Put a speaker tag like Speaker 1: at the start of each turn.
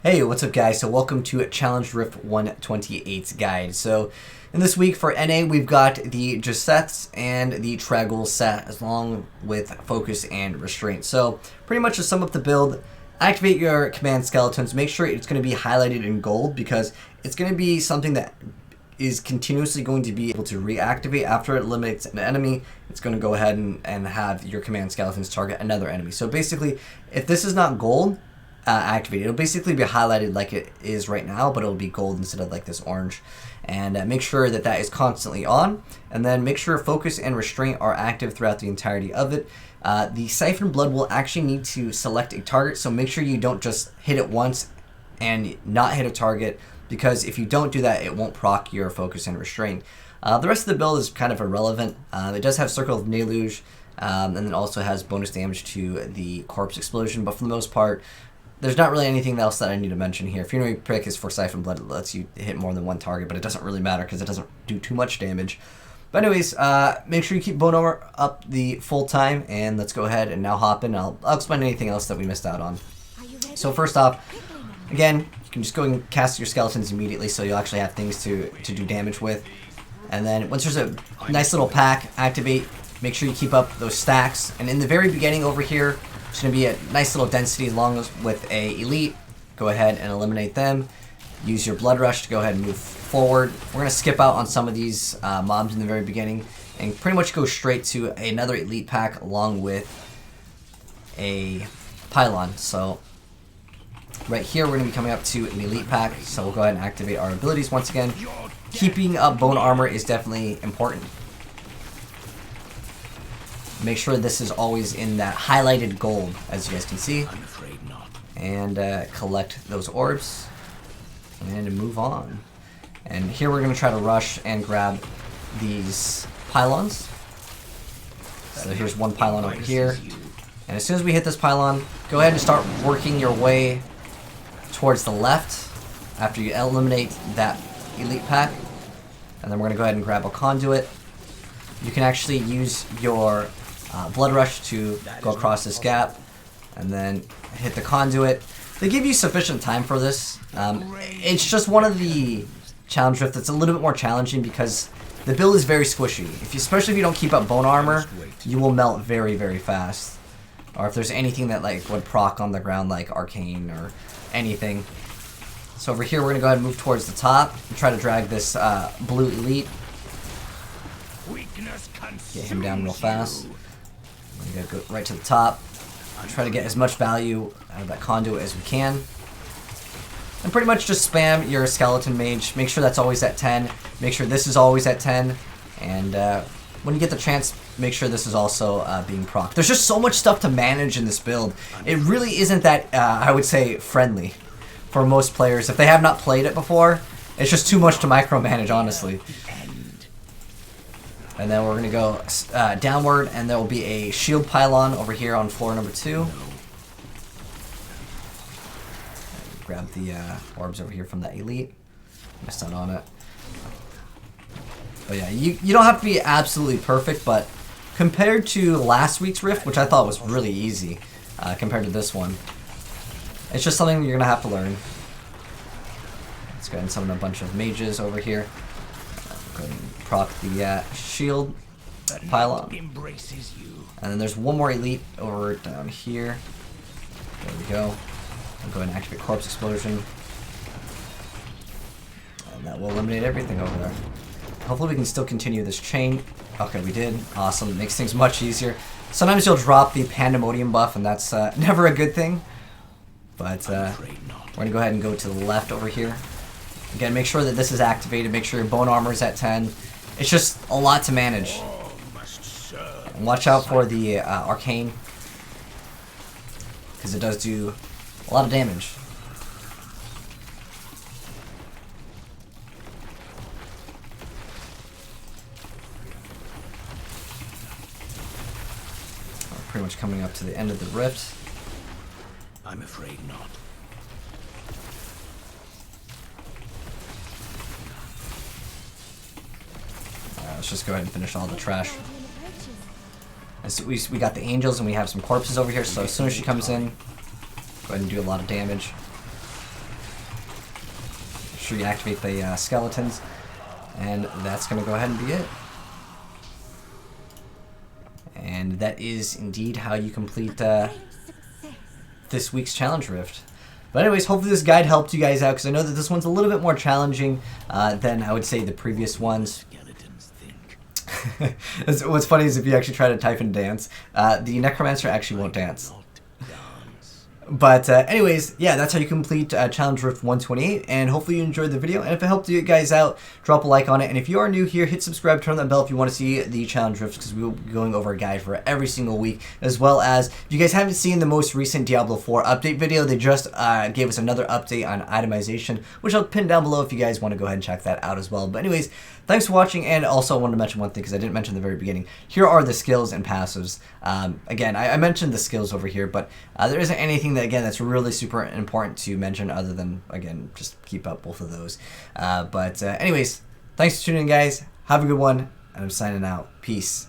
Speaker 1: Hey, what's up guys? So welcome to Challenge Rift 128's guide. So in this week for NA we've got the Gisets and the Trag'Oul set along with Focus and Restraint. So pretty much to sum up the build, activate your command skeletons, make sure it's going to be highlighted in gold because it's going to be something that is continuously going to be able to reactivate after it eliminates an enemy. It's going to go ahead and have your command skeletons target another enemy. So basically, if this is not gold, activated, it'll basically be highlighted like it is right now, but it'll be gold instead of like this orange. And make sure that that is constantly on, and then make sure Focus and Restraint are active throughout the entirety of it. The Siphon Blood will actually need to select a target, so make sure you don't just hit it once and not hit a target, because if you don't do that, it won't proc your Focus and Restraint. The rest of the build is kind of irrelevant. It does have Circle of Deluge, and then also has bonus damage to the Corpse Explosion, but for the most part, there's not really anything else that I need to mention here. If your new pick is for Siphon Blood, it lets you hit more than one target, but it doesn't really matter because it doesn't do too much damage. But anyways, make sure you keep Bone Armor up the full time, and let's go ahead and now hop in. I'll explain anything else that we missed out on. So first off, again, you can just go and cast your skeletons immediately, so you'll actually have things to do damage with. And then once there's a nice little pack, activate. Make sure you keep up those stacks. And in the very beginning over here, it's going to be a nice little density along with a elite. Go ahead and eliminate them. Use your Blood Rush to go ahead and move forward. We're going to skip out on some of these mobs in the very beginning and pretty much go straight to another elite pack along with a Pylon. So right here we're going to be coming up to an elite pack. So we'll go ahead and activate our abilities once again. Keeping up Bone Armor is definitely important. Make sure this is always in that highlighted gold, as you guys can see.
Speaker 2: I'm afraid not.
Speaker 1: And collect those orbs and move on. And here we're going to try to rush and grab these pylons. So here's one pylon over here. And as soon as we hit this pylon, go ahead and start working your way towards the left after you eliminate that elite pack. And then we're going to go ahead and grab a conduit. You can actually use your Blood Rush to go across this gap and then hit the conduit. They give you sufficient time for this. It's just one of the challenge rift that's a little bit more challenging because the build is very squishy. Especially if you don't keep up Bone Armor, you will melt very, very fast. Or if there's anything that like would proc on the ground like Arcane or anything. So over here we're going to go ahead and move towards the top and try to drag this blue elite. Get him down real fast. We're going to go right to the top. Try to get as much value out of that conduit as we can. And pretty much just spam your skeleton mage. Make sure that's always at 10. Make sure this is always at 10. And when you get the chance, make sure this is also being proc. There's just so much stuff to manage in this build. It really isn't that, I would say, friendly for most players. If they have not played it before, it's just too much to micromanage, honestly. And then we're going to go downward, and there will be a shield pylon over here on floor number 2. Grab the orbs over here from that elite. Missed out on it. But yeah, you don't have to be absolutely perfect, but compared to last week's Rift, which I thought was really easy compared to this one, it's just something you're going to have to learn. Let's go ahead and summon a bunch of mages over here. Go ahead and proc the shield pylon. And then there's one more elite over down here. There we go. I'll go ahead and activate Corpse Explosion. And that will eliminate everything over there. Hopefully we can still continue this chain. Okay, we did. Awesome. It makes things much easier. Sometimes you'll drop the Pandemonium buff, and that's never a good thing. But we're going to go ahead and go to the left over here. Again, make sure that this is activated. Make sure your Bone Armor is at 10. It's just a lot to manage. And watch out for the Arcane, because it does do a lot of damage. We're pretty much coming up to the end of the rift.
Speaker 2: I'm afraid not.
Speaker 1: Let's just go ahead and finish all the trash. We got the angels and we have some corpses over here, so as soon as she comes in, go ahead and do a lot of damage. sure you activate the skeletons. And that's going to go ahead and be it. And that is indeed how you complete this week's Challenge Rift. But anyways, hopefully this guide helped you guys out, because I know that this one's a little bit more challenging than I would say the previous ones. What's funny is if you actually try to type in dance, the Necromancer actually won't dance. But anyways, yeah, that's how you complete Challenge Rift 128, and hopefully you enjoyed the video. And if it helped you guys out, drop a like on it. And if you are new here, hit subscribe, turn on that bell if you want to see the Challenge Rifts, because we will be going over a guide for every single week. As well as, if you guys haven't seen the most recent Diablo 4 update video, they just gave us another update on itemization, which I'll pin down below if you guys want to go ahead and check that out as well. But anyways, thanks for watching, and also I wanted to mention one thing, because I didn't mention at the very beginning. Here are the skills and passives. Again, I mentioned the skills over here, but there isn't anything that, again, that's really super important to mention other than, again, just keep up both of those. But anyways, thanks for tuning in, guys. Have a good one, and I'm signing out. Peace.